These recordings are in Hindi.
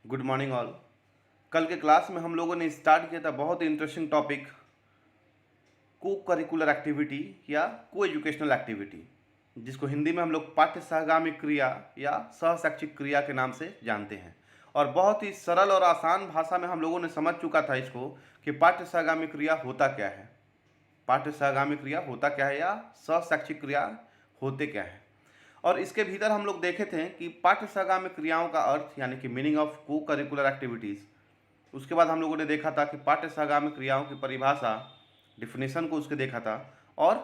Good morning all. कल के क्लास में हम लोगों ने स्टार्ट किया था बहुत ही इंटरेस्टिंग टॉपिक को करिकुलर एक्टिविटी या को एजुकेशनल एक्टिविटी, जिसको हिंदी में हम लोग पाठ्य सहगामी क्रिया या सहशैक्षिक क्रिया के नाम से जानते हैं। और बहुत ही सरल और आसान भाषा में हम लोगों ने समझ चुका था इसको कि पाठ्य सहगामी क्रिया होता क्या है, पाठ्य सहगामी क्रिया होता क्या है या सहशैक्षिक क्रिया होते क्या है। और इसके भीतर हम लोग देखे थे कि पाठ्य सहगामी क्रियाओं का अर्थ यानी कि मीनिंग ऑफ को करिकुलर एक्टिविटीज़। उसके बाद हम लोगों ने देखा था कि पाठ्य सहगामी क्रियाओं की परिभाषा, डिफिनेशन को उसके देखा था, और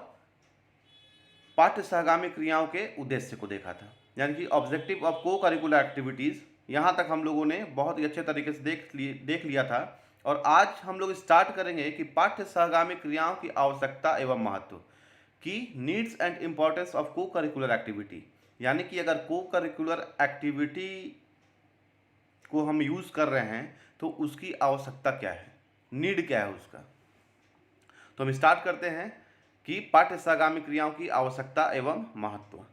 पाठ्य सहगामी क्रियाओं के उद्देश्य को देखा था, यानी कि ऑब्जेक्टिव ऑफ को करिकुलर एक्टिविटीज़। यहाँ तक हम लोगों ने बहुत ही अच्छे तरीके से देख लिया था। और आज हम लोग स्टार्ट करेंगे कि पाठ्य सहगामी क्रियाओं की आवश्यकता एवं महत्व की नीड्स एंड इम्पोर्टेंस ऑफ को करिकुलर एक्टिविटी, यानी कि अगर को करिकुलर एक्टिविटी को हम यूज़ कर रहे हैं तो उसकी आवश्यकता क्या है, नीड क्या है उसका। तो हम स्टार्ट करते हैं कि पाठ्य सहगामी क्रियाओं की आवश्यकता एवं महत्व।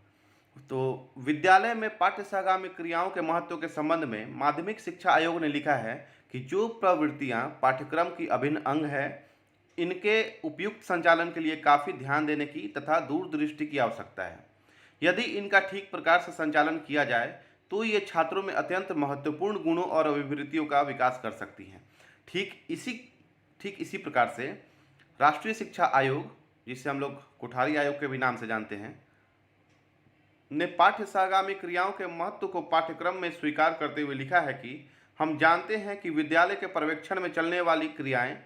तो विद्यालय में पाठ्य सहगामी क्रियाओं के महत्व के संबंध में माध्यमिक शिक्षा आयोग ने लिखा है कि जो प्रवृत्तियां पाठ्यक्रम की अभिन्न अंग है, इनके उपयुक्त संचालन के लिए काफ़ी ध्यान देने की तथा दूरदृष्टि की आवश्यकता है। यदि इनका ठीक प्रकार से संचालन किया जाए तो ये छात्रों में अत्यंत महत्वपूर्ण गुणों और अभिवृत्तियों का विकास कर सकती हैं। ठीक इसी प्रकार से राष्ट्रीय शिक्षा आयोग, जिसे हम लोग कोठारी आयोग के भी नाम से जानते हैं, ने पाठ्य सहगामी क्रियाओं के महत्व को पाठ्यक्रम में स्वीकार करते हुए लिखा है कि हम जानते हैं कि विद्यालय के पर्यवेक्षण में चलने वाली क्रियाएं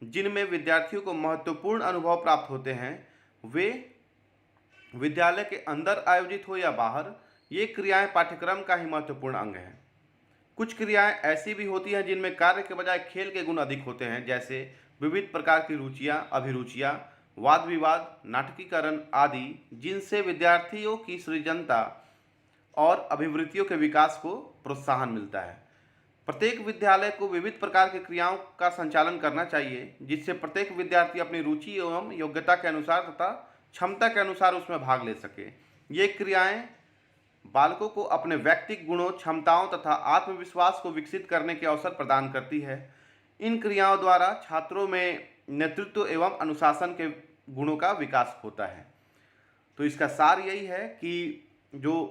जिनमें विद्यार्थियों को महत्वपूर्ण अनुभव प्राप्त होते हैं, वे विद्यालय के अंदर आयोजित हो या बाहर, ये क्रियाएं पाठ्यक्रम का ही महत्वपूर्ण अंग हैं। कुछ क्रियाएं ऐसी भी होती हैं जिनमें कार्य के बजाय खेल के गुण अधिक होते हैं, जैसे विविध प्रकार की रुचियां, अभिरुचियां, वाद विवाद, नाटकीकरण आदि, जिनसे विद्यार्थियों की सृजनता और अभिवृत्तियों के विकास को प्रोत्साहन मिलता है। प्रत्येक विद्यालय को विविध प्रकार की क्रियाओं का संचालन करना चाहिए, जिससे प्रत्येक विद्यार्थी अपनी रुचि एवं योग्यता के अनुसार तथा क्षमता के अनुसार उसमें भाग ले सके। ये क्रियाएं बालकों को अपने व्यक्तिगत गुणों, क्षमताओं तथा आत्मविश्वास को विकसित करने के अवसर प्रदान करती है। इन क्रियाओं द्वारा छात्रों में नेतृत्व एवं अनुशासन के गुणों का विकास होता है। तो इसका सार यही है कि जो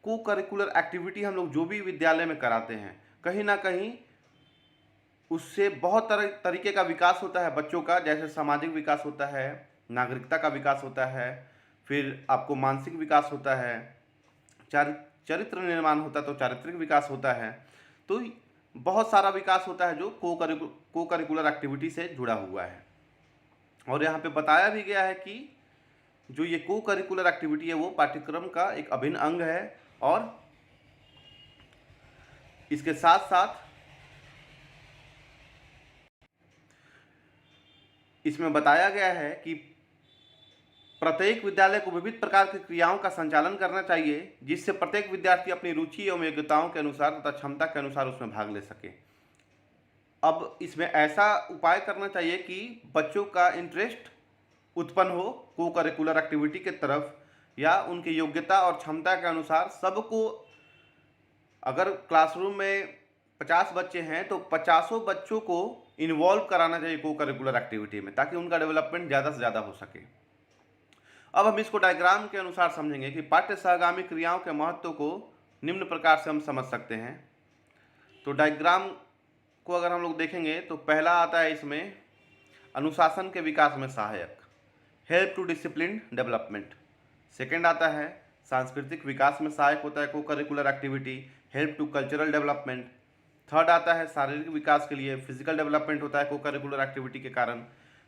को करिकुलर एक्टिविटी हम लोग जो भी विद्यालय में कराते हैं, कहीं ना कहीं उससे बहुत तरीके का विकास होता है बच्चों का, जैसे सामाजिक विकास होता है, नागरिकता का विकास होता है, फिर आपको मानसिक विकास होता है, चरित्र निर्माण होता है, तो चारित्रिक विकास होता है। तो बहुत सारा विकास होता है जो को करिकुलर एक्टिविटी से जुड़ा हुआ है। और यहाँ पे बताया भी गया है कि जो ये को करिकुलर एक्टिविटी है वो पाठ्यक्रम का एक अभिन्न अंग है। और इसके साथ साथ इसमें बताया गया है कि प्रत्येक विद्यालय को विविध प्रकार की क्रियाओं का संचालन करना चाहिए, जिससे प्रत्येक विद्यार्थी अपनी रुचि एवं योग्यताओं के अनुसार तथा क्षमता के अनुसार उसमें भाग ले सके। अब इसमें ऐसा उपाय करना चाहिए कि बच्चों का इंटरेस्ट उत्पन्न हो को करिकुलर एक्टिविटी के तरफ, या उनकी योग्यता और क्षमता के अनुसार सबको, अगर क्लासरूम में 50 बच्चे हैं तो 50 बच्चों को इन्वॉल्व कराना चाहिए को करिकुलर एक्टिविटी में, ताकि उनका डेवलपमेंट ज़्यादा से ज़्यादा हो सके। अब हम इसको डायग्राम के अनुसार समझेंगे कि पाठ्य सहगामी क्रियाओं के महत्व को निम्न प्रकार से हम समझ सकते हैं। तो डायग्राम को अगर हम लोग देखेंगे तो पहला आता है इसमें अनुशासन के विकास में सहायक, help to discipline development. Second आता है सांस्कृतिक विकास में सहायक होता है co-curricular activity, help to cultural development. Third आता है शारीरिक विकास के लिए, फिजिकल डेवलपमेंट होता है को करिकुलर एक्टिविटी के कारण।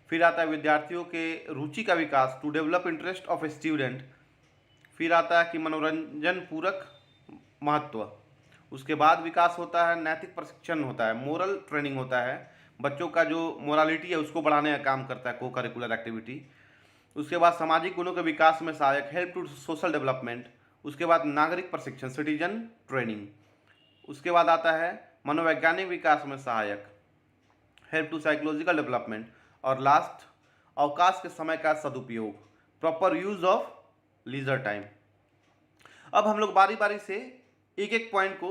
फिर आता है विद्यार्थियों के रुचि का विकास, to develop interest of a student. फिर आता है कि मनोरंजन पूरक महत्व। उसके बाद विकास होता है नैतिक प्रशिक्षण होता है, मोरल ट्रेनिंग होता है, बच्चों का जो मोरालिटी है उसको बढ़ाने का काम करता है को करिकुलर एक्टिविटी। उसके बाद सामाजिक गुणों के विकास में सहायक, हेल्प टू सोशल डेवलपमेंट। उसके बाद नागरिक प्रशिक्षण, सिटीजन ट्रेनिंग। उसके बाद आता है मनोवैज्ञानिक विकास में सहायक, हेल्प टू साइकोलॉजिकल डेवलपमेंट। और लास्ट अवकाश के समय का सदुपयोग, proper use of leisure time. अब हम लोग बारी बारी से एक एक पॉइंट को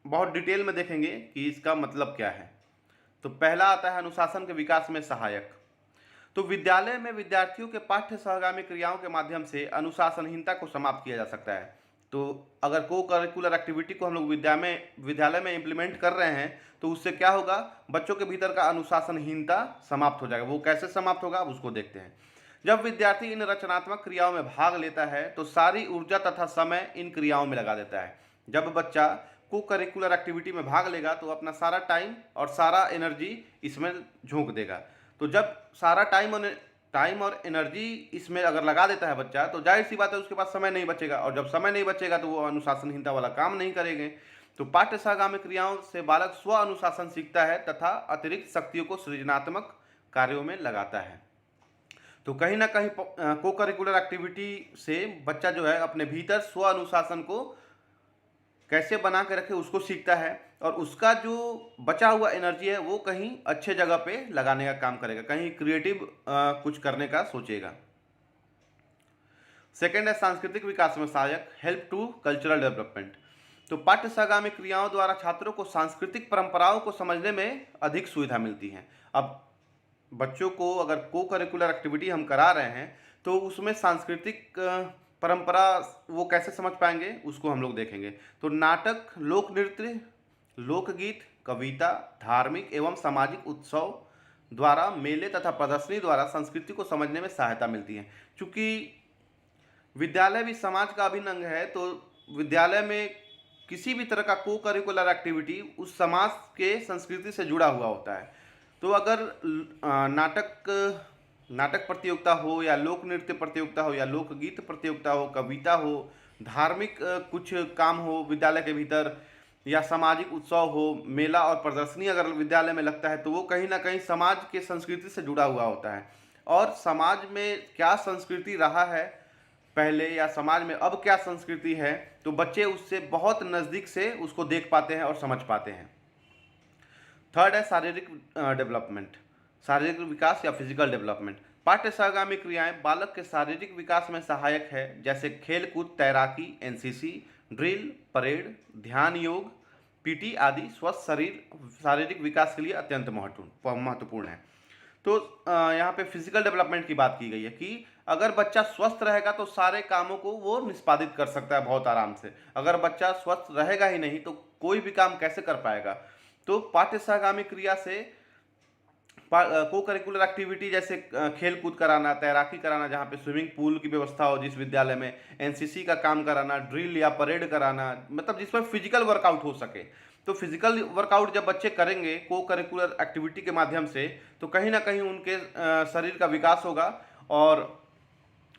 बहुत डिटेल में देखेंगे कि इसका मतलब क्या है। तो पहला आता है अनुशासन के विकास में सहायक। तो विद्यालय में विद्यार्थियों के पाठ्य सहगामी क्रियाओं के माध्यम से अनुशासनहीनता को समाप्त किया जा सकता है। तो अगर को करिकुलर एक्टिविटी को हम लोग विद्यालय में इम्प्लीमेंट कर रहे हैं तो उससे क्या होगा, बच्चों के भीतर का अनुशासनहीनता समाप्त हो जाएगा। वो कैसे समाप्त होगा अब उसको देखते हैं। जब विद्यार्थी इन रचनात्मक क्रियाओं में भाग लेता है तो सारी ऊर्जा तथा समय इन क्रियाओं में लगा देता है। जब बच्चा को करिकुलर एक्टिविटी में भाग लेगा तो अपना सारा टाइम और सारा एनर्जी इसमें झोंक देगा। तो जब सारा टाइम और एनर्जी इसमें अगर लगा देता है बच्चा, तो जाहिर सी बात है उसके पास समय नहीं बचेगा, और जब समय नहीं बचेगा तो वो अनुशासनहीनता वाला काम नहीं करेंगे। तो पाठ्य सहगामी क्रियाओं से बालक स्व अनुशासन सीखता है तथा अतिरिक्त शक्तियों को सृजनात्मक कार्यों में लगाता है। तो कहीं ना कहीं को करिकुलर एक्टिविटी से बच्चा जो है अपने भीतर स्व अनुशासन को कैसे बना के रखे उसको सीखता है, और उसका जो बचा हुआ एनर्जी है वो कहीं अच्छे जगह पे लगाने का काम करेगा, कहीं क्रिएटिव कुछ करने का सोचेगा। सेकेंड है सांस्कृतिक विकास में सहायक, हेल्प टू कल्चरल डेवलपमेंट। तो पाठ्य सहगामी क्रियाओं द्वारा छात्रों को सांस्कृतिक परंपराओं को समझने में अधिक सुविधा मिलती है। अब बच्चों को अगर को करिकुलर एक्टिविटी हम करा रहे हैं तो उसमें सांस्कृतिक परंपरा वो कैसे समझ पाएंगे उसको हम लोग देखेंगे। तो नाटक, लोक नृत्य, लोकगीत, कविता, धार्मिक एवं सामाजिक उत्सव द्वारा, मेले तथा प्रदर्शनी द्वारा संस्कृति को समझने में सहायता मिलती है। चूँकि विद्यालय भी समाज का अभिन्न अंग है, तो विद्यालय में किसी भी तरह का को करिकुलर एक्टिविटी उस समाज के संस्कृति से जुड़ा हुआ होता है। तो अगर नाटक प्रतियोगिता हो या लोक नृत्य प्रतियोगिता हो या लोकगीत प्रतियोगिता हो, कविता हो, धार्मिक कुछ काम हो विद्यालय के भीतर, या सामाजिक उत्सव हो, मेला और प्रदर्शनी अगर विद्यालय में लगता है तो वो कहीं ना कहीं समाज के संस्कृति से जुड़ा हुआ होता है। और समाज में क्या संस्कृति रहा है पहले, या समाज में अब क्या संस्कृति है, तो बच्चे उससे बहुत नज़दीक से उसको देख पाते हैं और समझ पाते हैं। थर्ड है शारीरिक डेवलपमेंट, शारीरिक विकास या फिजिकल डेवलपमेंट। पाठ्य सहगामी क्रियाएं बालक के शारीरिक विकास में सहायक है, जैसे खेल कूद, तैराकी, एनसीसी, ड्रिल, परेड, ध्यान, योग, पीटी आदि स्वस्थ शारीरिक विकास के लिए अत्यंत महत्वपूर्ण है। तो यहाँ पे फिजिकल डेवलपमेंट की बात की गई है कि अगर बच्चा स्वस्थ रहेगा तो सारे कामों को वो निष्पादित कर सकता है बहुत आराम से। अगर बच्चा स्वस्थ रहेगा ही नहीं तो कोई भी काम कैसे कर पाएगा। तो पाठ्य सहगामी क्रिया से को करिकुलर एक्टिविटी जैसे खेल कूद कराना, तैराकी कराना जहाँ पे स्विमिंग पूल की व्यवस्था हो जिस विद्यालय में, एनसीसी का काम कराना, ड्रिल या परेड कराना, मतलब जिसमें फिजिकल वर्कआउट हो सके। तो फिजिकल वर्कआउट जब बच्चे करेंगे को करिकुलर एक्टिविटी के माध्यम से तो कहीं ना कहीं उनके शरीर का विकास होगा और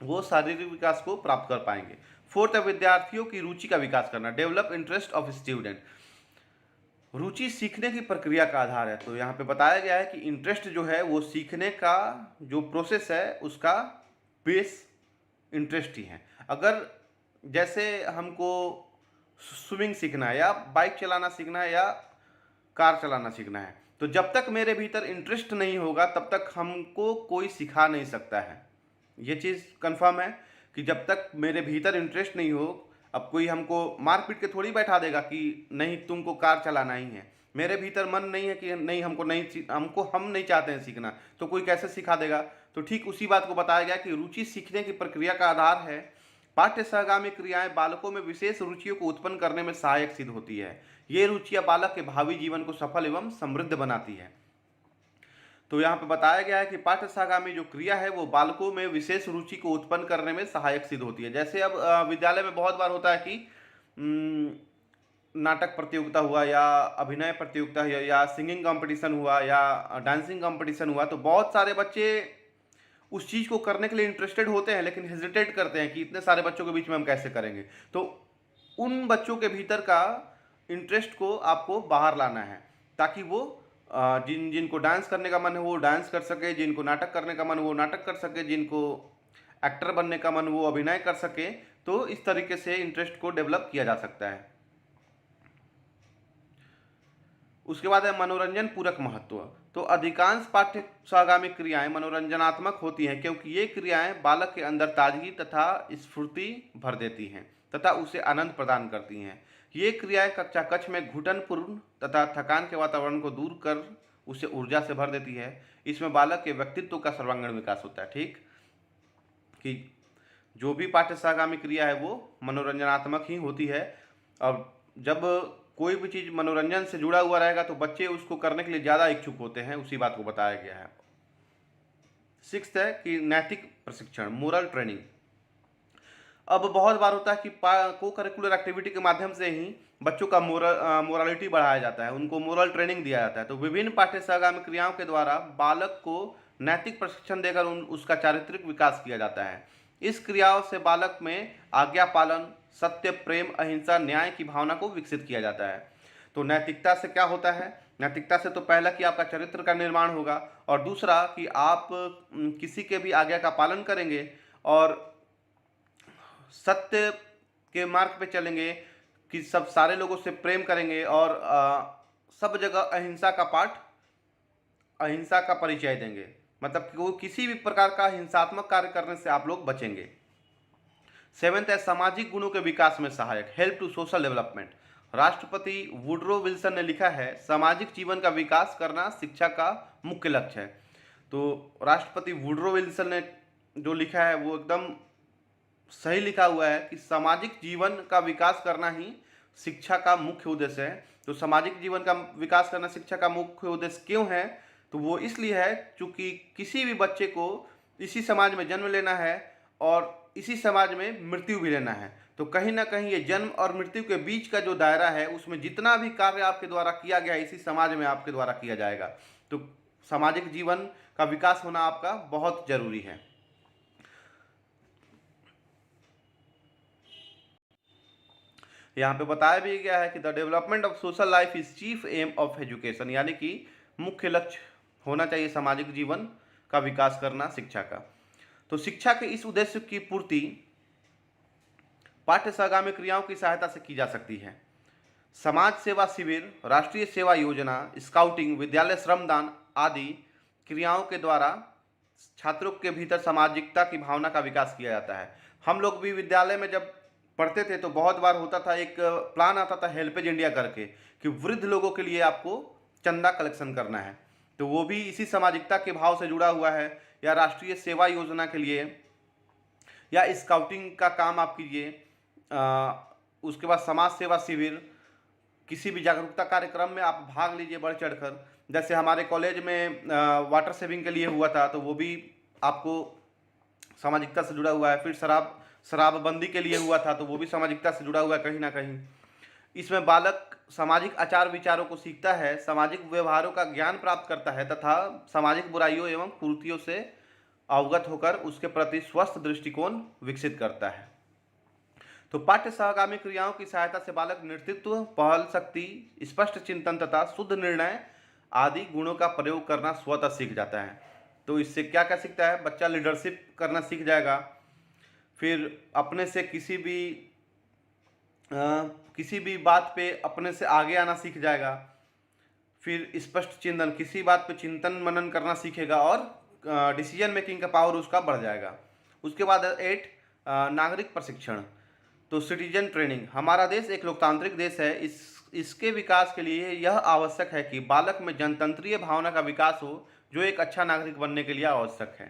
वो शारीरिक विकास को प्राप्त कर पाएंगे। फोर्थ है विद्यार्थियों की रुचि का विकास करना, डेवलप इंटरेस्ट ऑफ स्टूडेंट। रुचि सीखने की प्रक्रिया का आधार है। तो यहाँ पे बताया गया है कि इंटरेस्ट जो है वो सीखने का जो प्रोसेस है उसका बेस इंटरेस्ट ही है। अगर जैसे हमको स्विमिंग सीखना है या बाइक चलाना सीखना है या कार चलाना सीखना है, तो जब तक मेरे भीतर इंटरेस्ट नहीं होगा तब तक हमको कोई सिखा नहीं सकता है। ये चीज़ कंफर्म है कि जब तक मेरे भीतर इंटरेस्ट नहीं हो, अब कोई हमको मार पीट के थोड़ी बैठा देगा कि नहीं तुमको कार चलाना ही है। मेरे भीतर मन नहीं है कि नहीं हम नहीं चाहते हैं सीखना, तो कोई कैसे सिखा देगा। तो ठीक उसी बात को बताया गया कि रुचि सीखने की प्रक्रिया का आधार है। पाठ्य सहगामी क्रियाएं बालकों में विशेष रुचियों को उत्पन्न करने में सहायक सिद्ध होती है। ये रुचियां बालक के भावी जीवन को सफल एवं समृद्ध बनाती है। तो यहाँ पे बताया गया है कि पाठ्य सहगामी जो क्रिया है वो बालकों में विशेष रुचि को उत्पन्न करने में सहायक सिद्ध होती है। जैसे अब विद्यालय में बहुत बार होता है कि नाटक प्रतियोगिता हुआ या अभिनय प्रतियोगिता हुआ या सिंगिंग कंपटीशन हुआ या डांसिंग कंपटीशन हुआ, तो बहुत सारे बच्चे उस चीज़ को करने के लिए इंटरेस्टेड होते हैं लेकिन हेजिटेट करते हैं कि इतने सारे बच्चों के बीच में हम कैसे करेंगे। तो उन बच्चों के भीतर का इंटरेस्ट को आपको बाहर लाना है ताकि वो जिनको डांस करने का मन है वो डांस कर सके, जिनको नाटक करने का मन वो नाटक कर सके, जिनको एक्टर बनने का मन वो अभिनय कर सके। तो इस तरीके से इंटरेस्ट को डेवलप किया जा सकता है। उसके बाद है मनोरंजन पूरक महत्व। तो अधिकांश पाठ्य सहगामी क्रियाएं मनोरंजनात्मक होती हैं क्योंकि ये क्रियाएं बालक के अंदर ताजगी तथा स्फूर्ति भर देती हैं तथा उसे आनंद प्रदान करती हैं। ये क्रियाएं कक्षा कक्ष में घुटनपूर्ण तथा थकान के वातावरण को दूर कर उसे ऊर्जा से भर देती है। इसमें बालक के व्यक्तित्व का सर्वांगीण विकास होता है। ठीक, कि जो भी पाठ्यसागामी क्रिया है वो मनोरंजनात्मक ही होती है, और जब कोई भी चीज़ मनोरंजन से जुड़ा हुआ रहेगा तो बच्चे उसको करने के लिए ज़्यादा इच्छुक होते हैं, उसी बात को बताया गया है। 6 है कि नैतिक प्रशिक्षण, मोरल ट्रेनिंग। अब बहुत बार होता है कि को करिकुलर एक्टिविटी के माध्यम से ही बच्चों का मोरालिटी बढ़ाया जाता है, उनको मोरल ट्रेनिंग दिया जाता है। तो विभिन्न पाठ्यसागामी क्रियाओं के द्वारा बालक को नैतिक प्रशिक्षण देकर उसका चारित्रिक विकास किया जाता है। इस क्रियाओं से बालक में आज्ञा पालन, सत्य, प्रेम, अहिंसा, न्याय की भावना को विकसित किया जाता है। तो नैतिकता से क्या होता है? नैतिकता से तो पहला कि आपका चरित्र का निर्माण होगा, और दूसरा कि आप किसी के भी आज्ञा का पालन करेंगे और सत्य के मार्ग पे चलेंगे, कि सब सारे लोगों से प्रेम करेंगे, और सब जगह अहिंसा का परिचय देंगे। मतलब कि वो किसी भी प्रकार का हिंसात्मक कार्य करने से आप लोग बचेंगे। 7 है सामाजिक गुणों के विकास में सहायक, हेल्प टू सोशल डेवलपमेंट। राष्ट्रपति वुडरो विल्सन ने लिखा है, सामाजिक जीवन का विकास करना शिक्षा का मुख्य लक्ष्य है। तो राष्ट्रपति वुडरो विल्सन ने जो लिखा है वो एकदम सही लिखा हुआ है कि सामाजिक जीवन का विकास करना ही शिक्षा का मुख्य उद्देश्य है। तो सामाजिक जीवन का विकास करना शिक्षा का मुख्य उद्देश्य क्यों है? तो वो इसलिए है क्योंकि किसी भी बच्चे को इसी समाज में जन्म लेना है और इसी समाज में मृत्यु भी लेना है। तो कहीं ना कहीं ये जन्म और मृत्यु के बीच का जो दायरा है, उसमें जितना भी कार्य आपके द्वारा किया गया इसी समाज में आपके द्वारा किया जाएगा। तो सामाजिक जीवन का विकास होना आपका बहुत जरूरी है। यहाँ पे बताया भी गया है कि the development of social life is chief aim of education, यानी कि मुख्य लक्ष्य होना चाहिए सामाजिक जीवन का विकास करना शिक्षा का। तो शिक्षा के इस उद्देश्य की पूर्ति पाठ्यसागामी क्रियाओं की सहायता से की जा सकती है। समाज सेवा शिविर, राष्ट्रीय सेवा योजना, स्काउटिंग, विद्यालय श्रमदान आदि क्रियाओं के द्वारा छात्रों के भीतर सामाजिकता की भावना का विकास किया जाता है। हम लोग भी विद्यालय में जब पढ़ते थे तो बहुत बार होता था, एक प्लान आता था हेल्पेज इंडिया करके, कि वृद्ध लोगों के लिए आपको चंदा कलेक्शन करना है। तो वो भी इसी सामाजिकता के भाव से जुड़ा हुआ है। या राष्ट्रीय सेवा योजना के लिए या स्काउटिंग का काम आप कीजिए। उसके बाद समाज सेवा शिविर, किसी भी जागरूकता कार्यक्रम में आप भाग लीजिए बढ़ चढ़कर। जैसे हमारे कॉलेज में वाटर सेविंग के लिए हुआ था, तो वो भी आपको सामाजिकता से जुड़ा हुआ है। फिर शराबबंदी के लिए हुआ था, तो वो भी सामाजिकता से जुड़ा हुआ है कहीं ना कहीं। इसमें बालक सामाजिक आचार विचारों को सीखता है, सामाजिक व्यवहारों का ज्ञान प्राप्त करता है तथा सामाजिक बुराइयों एवं कुरीतियों से अवगत होकर उसके प्रति स्वस्थ दृष्टिकोण विकसित करता है। तो पाठ्य सहगामी क्रियाओं की सहायता से बालक नेतृत्व, पहल शक्ति, स्पष्ट चिंतन तथा शुद्ध निर्णय आदि गुणों का प्रयोग करना स्वतः सीख जाता है। तो इससे क्या क्या सीखता है? बच्चा लीडरशिप करना सीख जाएगा, फिर अपने से किसी भी बात पे अपने से आगे आना सीख जाएगा, फिर स्पष्ट चिंतन, किसी बात पे चिंतन मनन करना सीखेगा, और डिसीजन मेकिंग का पावर उसका बढ़ जाएगा। उसके बाद 8 नागरिक प्रशिक्षण, तो सिटीजन ट्रेनिंग। हमारा देश एक लोकतांत्रिक देश है, इसके विकास के लिए यह आवश्यक है कि बालक में जनतंत्रीय भावना का विकास हो, जो एक अच्छा नागरिक बनने के लिए आवश्यक है।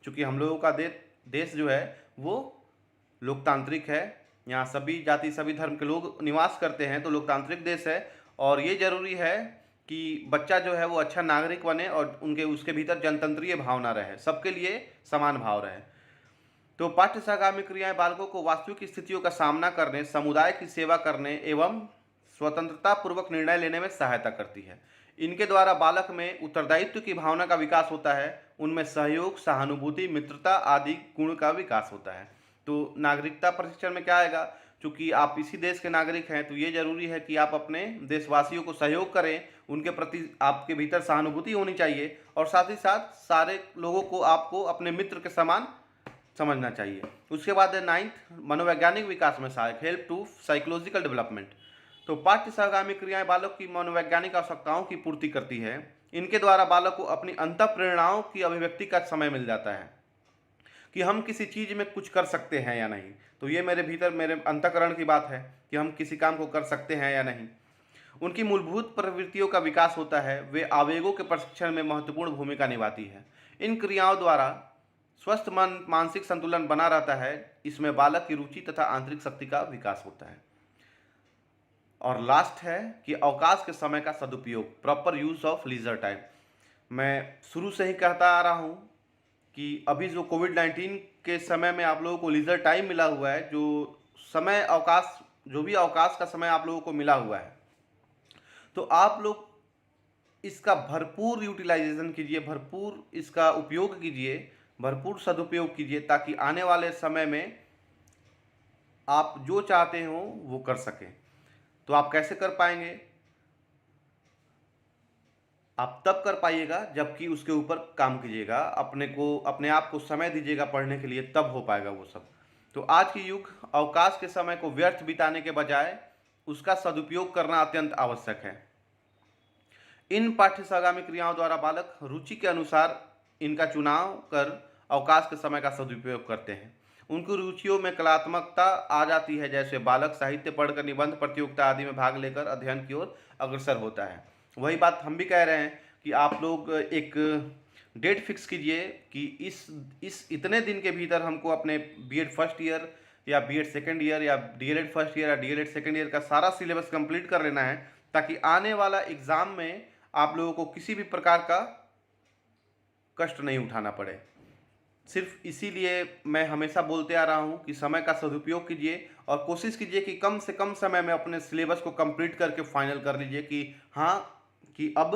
क्योंकि हम लोगों का देश जो है वो लोकतांत्रिक है, यहाँ सभी जाति सभी धर्म के लोग निवास करते हैं, तो लोकतांत्रिक देश है। और ये जरूरी है कि बच्चा जो है वो अच्छा नागरिक बने और उसके भीतर जनतंत्रीय भावना रहे, सबके लिए समान भाव रहे। तो पाठ्य सहगामी क्रियाएं बालकों को वास्तविक स्थितियों का सामना करने, समुदाय की सेवा करने एवं स्वतंत्रता पूर्वक निर्णय लेने में सहायता करती है। इनके द्वारा बालक में उत्तरदायित्व की भावना का विकास होता है, उनमें सहयोग, सहानुभूति, मित्रता आदि गुण का विकास होता है। तो नागरिकता प्रशिक्षण में क्या आएगा? चूँकि आप इसी देश के नागरिक हैं, तो ये जरूरी है कि आप अपने देशवासियों को सहयोग करें, उनके प्रति आपके भीतर सहानुभूति होनी चाहिए, और साथ ही साथ सारे लोगों को आपको अपने मित्र के समान समझना चाहिए। उसके बाद है 9 मनोवैज्ञानिक विकास में सहायक, हेल्प टू साइकोलॉजिकल डेवलपमेंट। तो पाठ्य सहगामी क्रियाएं बालक की मनोवैज्ञानिक आवश्यकताओं की पूर्ति करती है। इनके द्वारा बालक को अपनी अंतः प्रेरणाओं की अभिव्यक्ति का समय मिल जाता है, कि हम किसी चीज़ में कुछ कर सकते हैं या नहीं। तो ये मेरे भीतर, मेरे अंतःकरण की बात है कि हम किसी काम को कर सकते हैं या नहीं। उनकी मूलभूत प्रवृत्तियों का विकास होता है, वे आवेगों के प्रशिक्षण में महत्वपूर्ण भूमिका निभाती है। इन क्रियाओं द्वारा स्वस्थ मन, मानसिक संतुलन बना रहता है। इसमें बालक की रुचि तथा आंतरिक शक्ति का विकास होता है। और लास्ट है कि अवकाश के समय का सदुपयोग, proper use of leisure time. मैं शुरू से ही कहता आ रहा हूँ कि अभी जो कोविड-19 के समय में आप लोगों को लीजर टाइम मिला हुआ है, जो समय अवकाश, जो भी अवकाश का समय आप लोगों को मिला हुआ है, तो आप लोग इसका भरपूर यूटिलाइजेशन कीजिए, भरपूर इसका उपयोग कीजिए, भरपूर सदुपयोग कीजिए, ताकि आने वाले समय में आप जो चाहते हो वो कर सकें। तो आप कैसे कर पाएंगे? आप तब कर पाइएगा जबकि उसके ऊपर काम कीजिएगा, अपने आप को समय दीजिएगा पढ़ने के लिए, तब हो पाएगा वो सब। तो आज की युग अवकाश के समय को व्यर्थ बिताने के बजाय उसका सदुपयोग करना अत्यंत आवश्यक है। इन पाठ्यसागामी क्रियाओं द्वारा बालक रुचि के अनुसार इनका चुनाव कर अवकाश के समय का सदुपयोग करते हैं। उनकी रुचियों में कलात्मकता आ जाती है, जैसे बालक साहित्य पढ़कर, निबंध प्रतियोगिता आदि में भाग लेकर अध्ययन की ओर अग्रसर होता है। वही बात हम भी कह रहे हैं कि आप लोग एक डेट फिक्स कीजिए कि इस इतने दिन के भीतर हमको अपने बीएड फर्स्ट ईयर या बीएड सेकेंड ईयर या डीएलएड फर्स्ट ईयर या डीएलएड सेकेंड ईयर का सारा सिलेबस कंप्लीट कर लेना है, ताकि आने वाला एग्ज़ाम में आप लोगों को किसी भी प्रकार का कष्ट नहीं उठाना पड़े। सिर्फ इसीलिए मैं हमेशा बोलते आ रहा हूँ कि समय का सदुपयोग कीजिए और कोशिश कीजिए कि कम से कम समय में अपने सिलेबस को कंप्लीट करके फाइनल कर लीजिए कि हाँ, कि अब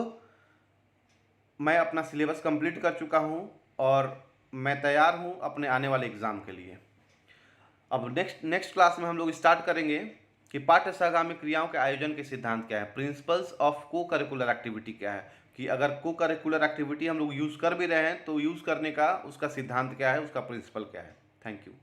मैं अपना सिलेबस कंप्लीट कर चुका हूँ और मैं तैयार हूँ अपने आने वाले एग्ज़ाम के लिए। अब नेक्स्ट क्लास में हम लोग स्टार्ट करेंगे कि पाठ्य सहगामी क्रियाओं के आयोजन के सिद्धांत क्या है, प्रिंसिपल्स ऑफ को करिकुलर एक्टिविटी क्या है, कि अगर को करिकुलर एक्टिविटी हम लोग यूज़ कर भी रहे हैं तो यूज़ करने का उसका सिद्धांत क्या है, उसका प्रिंसिपल क्या है। Thank you.